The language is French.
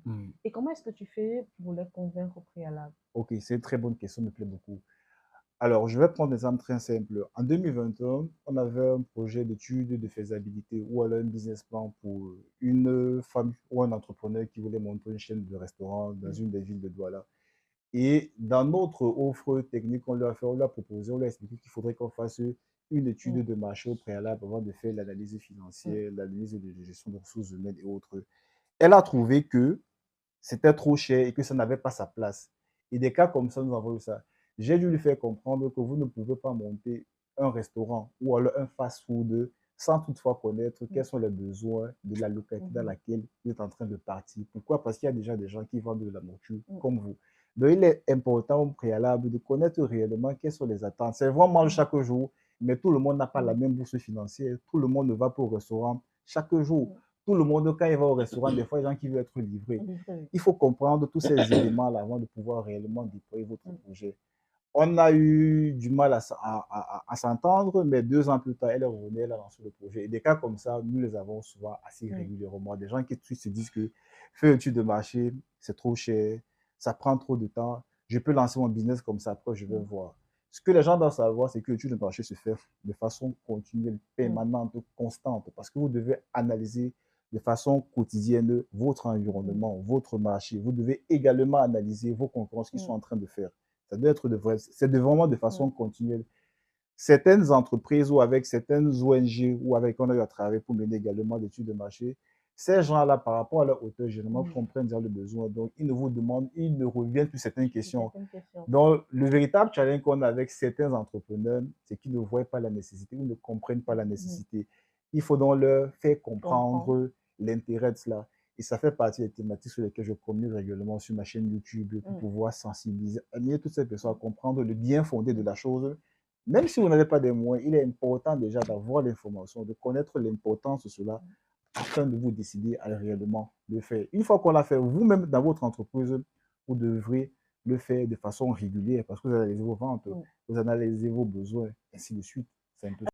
marché. Hmm. Et comment est-ce que tu fais pour les convaincre au préalable? Ok, c'est une très bonne question, me plaît beaucoup. Alors, je vais prendre un exemple très simple. En 2021, on avait un projet d'étude de faisabilité ou alors un business plan pour une femme ou un entrepreneur qui voulait monter une chaîne de restaurants dans Mm, une des villes de Douala. Et dans notre offre technique, on lui a proposé, on lui a expliqué qu'il faudrait qu'on fasse une étude mm, de marché au préalable avant de faire l'analyse mm, financière, l'analyse de gestion de ressources humaines et autres. Elle a trouvé que c'était trop cher et que ça n'avait pas sa place. Et des cas comme ça, nous avons eu ça. J'ai dû lui faire comprendre que vous ne pouvez pas monter un restaurant ou alors un fast-food sans toutefois connaître quels mm, sont les besoins de la localité dans mhm, laquelle vous êtes en train de partir. Pourquoi? Parce qu'il y a déjà des gens qui vendent de la nourriture mm, comme vous. Donc, il est important au préalable de connaître réellement quelles sont les attentes. C'est vraiment mm, chaque jour, mais tout le monde n'a pas la mm, même bourse financière. Tout le monde ne va pas au restaurant chaque jour. mm. Tout le monde, quand il va au restaurant, des fois, il y a des gens qui veulent être livrés. Livré. Il faut comprendre tous ces éléments-là avant de pouvoir réellement déployer votre Mm, projet. On a eu du mal à s'entendre, mais 2 ans plus tard, elle est revenue, elle a lancé le projet. Et des cas comme ça, nous les avons souvent assez mm, régulièrement. Des gens qui se disent que faire une étude de marché, c'est trop cher, ça prend trop de temps, je peux lancer mon business comme ça, après je vais mm, voir. Ce que les gens doivent savoir, c'est que l'étude de marché se fait de façon continuelle, mm, permanente, constante, parce que vous devez analyser de façon quotidienne votre mm, environnement, votre marché. Vous devez également analyser vos concurrents, ce qu'ils sont mm, en train de faire. Ça doit être c'est vraiment de façon mm, continuelle. Certaines entreprises ou avec certaines ONG ou avec on a eu à travailler pour mener également des études de marché, ces gens-là, par rapport à leur hauteur, généralement, mm. comprennent déjà le besoin. Donc, ils ne vous demandent, ils ne reviennent sur certaines questions. Certaines questions. Donc, le véritable challenge qu'on a avec certains entrepreneurs, c'est qu'ils ne voient pas la nécessité ou ne comprennent pas la Mm. nécessité. Il faut donc leur faire Je comprends. comprendre l'intérêt de cela. Et ça fait partie des thématiques sur lesquelles je communique régulièrement sur ma chaîne YouTube pour Mm, pouvoir sensibiliser, amener toutes ces personnes à mm, comprendre le bien fondé de mm, la chose. Même si vous n'avez pas de moyens, il est important déjà d'avoir l'information, de connaître l'importance de cela afin de vous décider à réellement le faire. Une fois qu'on l'a fait, vous-même dans votre entreprise, vous devrez le faire de façon régulière parce que vous analysez vos ventes, mm. vous analysez vos besoins, ainsi de suite. C'est un peu